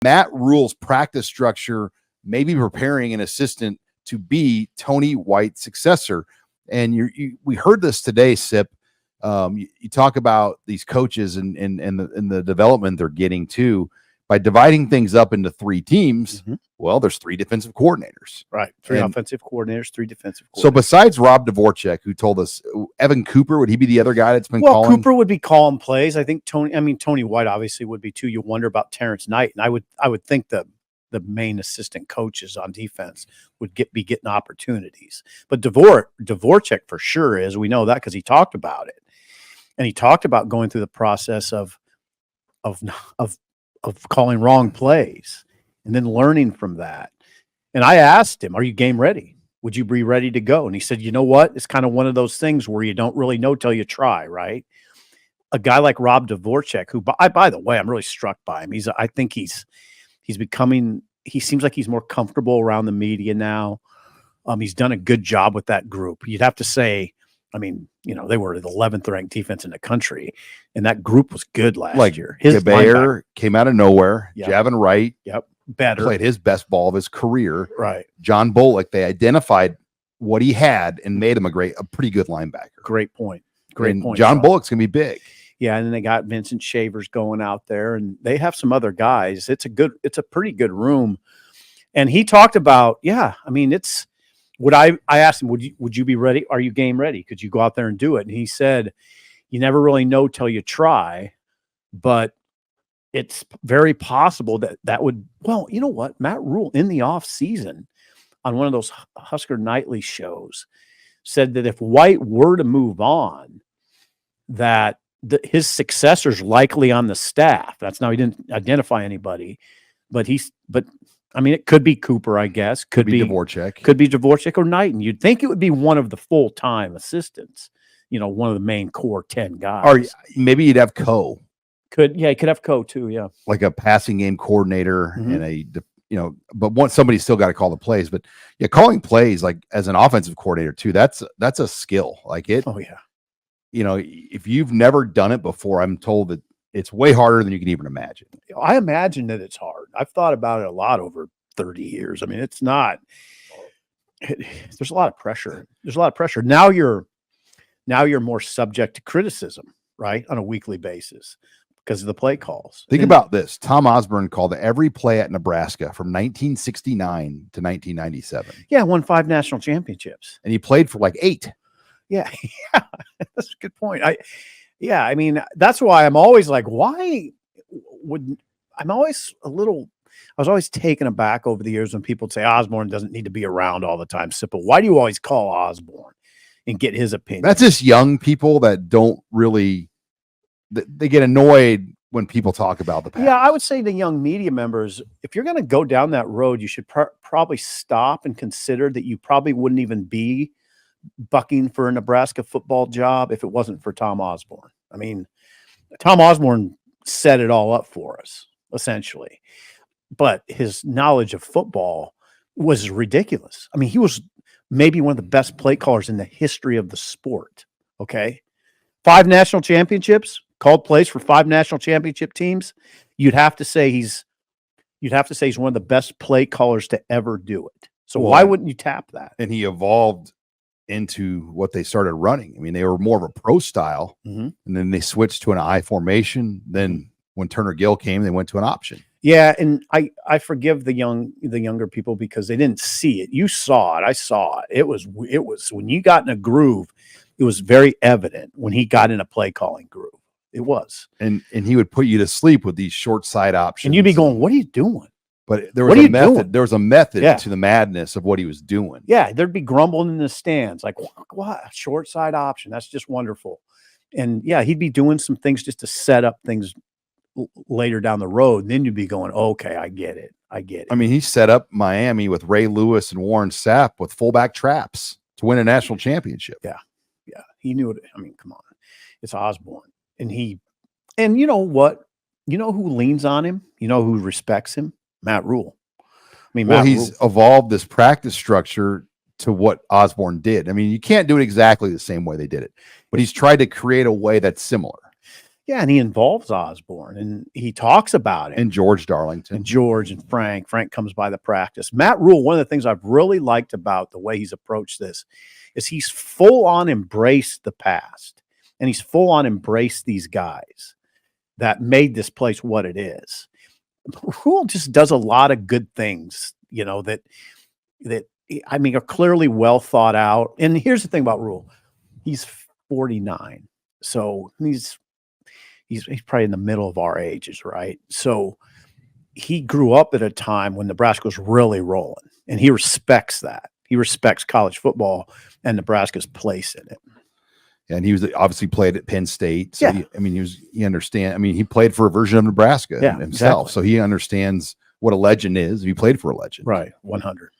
Matt Rhule's practice structure may be preparing an assistant to be Tony White's successor. And we heard this today, Sip. You talk about these coaches and the development they're getting too. By dividing things up into 3 teams, well, there's 3 defensive coordinators. Right. 3 offensive coordinators, 3 defensive coordinators. So besides Rob Dvorak, who told us, Evan Cooper, would he be the other guy that's been calling? Well, Cooper would be calling plays. I think Tony White obviously would be too. You wonder about Terrence Knight. And I would think the main assistant coaches on defense would be getting opportunities. But Dvorak for sure is. We know that because he talked about it. And he talked about going through the process of calling wrong plays and then learning from that. And I asked him, are you game ready? Would you be ready to go? And he said, you know what? It's kind of one of those things where you don't really know till you try, right? A guy like Rob Dvorak, who, by the way, I'm really struck by him. I think he's becoming, he seems like he's more comfortable around the media now. He's done a good job with that group. You'd have to say, I mean, they were the 11th ranked defense in the country, and that group was good last year. His Bear came out of nowhere. Yep. Javin Wright, better, played his best ball of his career. Right. John Bullock, they identified what he had and made him a pretty good linebacker. Great point. John Bullock's gonna be big. Yeah, and then they got Vincent Shavers going out there, and they have some other guys. It's a pretty good room. And he talked about, I mean, I asked him, would you be ready? Are you game ready? Could you go out there and do it? And he said, you never really know till you try, but it's very possible that would, well, you know what? Matt Rhule in the off season on one of those Husker Nightly shows said that if White were to move on, that his successor's likely on the staff. Now he didn't identify anybody, but I mean, it could be Cooper, I guess. Could be Dvorak. Could be Dvorak or Knighton. You'd think it would be one of the full-time assistants, one of the main core 10 guys. Or maybe you'd have Coe. He could have Coe too, yeah. Like a passing game coordinator and but somebody's still got to call the plays. But yeah, calling plays like as an offensive coordinator too, that's a skill. Like it. Oh yeah. If you've never done it before, I'm told that it's way harder than you can even imagine. I imagine that it's hard. I've thought about it a lot over 30 years. I mean, it's not. There's a lot of pressure. Now you're more subject to criticism, right, on a weekly basis because of the play calls. Think about this. Tom Osborne called every play at Nebraska from 1969 to 1997. Yeah, won 5 national championships. And he played for like 8. Yeah, that's a good point. I mean, that's why I'm always like, I was always taken aback over the years when people say Osborne doesn't need to be around all the time. Simple. Why do you always call Osborne and get his opinion? That's just young people that don't really, they get annoyed when people talk about the past. Yeah, I would say to young media members, if you're going to go down that road, you should probably stop and consider that you probably wouldn't even be bucking for a Nebraska football job if it wasn't for Tom Osborne. I mean, Tom Osborne set it all up for us, essentially. But his knowledge of football was ridiculous. I mean, he was maybe one of the best play callers in the history of the sport. Okay. 5 national championships, called plays for 5 national championship teams. You'd have to say he's one of the best play callers to ever do it. So why wouldn't you tap that? And he evolved into what they started running. I mean, they were more of a pro style, and then they switched to an I formation. Then when Turner Gill came, they went to an option. Yeah, and I forgive the younger people because they didn't see it. You saw it. I saw it. It was when you got in a groove, it was very evident when he got in a play calling groove. It was. And he would put you to sleep with these short side options. And you'd be going, "What are you doing?" But there was a method. There was a method to the madness of what he was doing. Yeah, there'd be grumbling in the stands, like, "What? Short side option? That's just wonderful." And yeah, he'd be doing some things just to set up things later down the road. And then you'd be going, "Okay, I get it. I mean, he set up Miami with Ray Lewis and Warren Sapp with fullback traps to win a national championship. Yeah, he knew it. I mean, come on, it's Osborne, and you know what? You know who leans on him? You know who respects him? Matt Rhule. He's evolved this practice structure to what Osborne did. I mean, you can't do it exactly the same way they did it, but he's tried to create a way that's similar. Yeah, and he involves Osborne, and he talks about him. And George Darlington. And George and Frank. Frank comes by the practice. Matt Rhule, one of the things I've really liked about the way he's approached this is he's full on embraced the past, and he's full on embraced these guys that made this place what it is. Rhule just does a lot of good things, you know, that I mean, are clearly well thought out. And here's the thing about Rhule. He's 49. So he's probably in the middle of our ages, right? So he grew up at a time when Nebraska was really rolling, and he respects that. He respects college football and Nebraska's place in it. And he was obviously played at Penn State. So Yeah. he understands. I mean, he played for a version of Nebraska himself. Exactly. So he understands what a legend is. He played for a legend. Right. 100.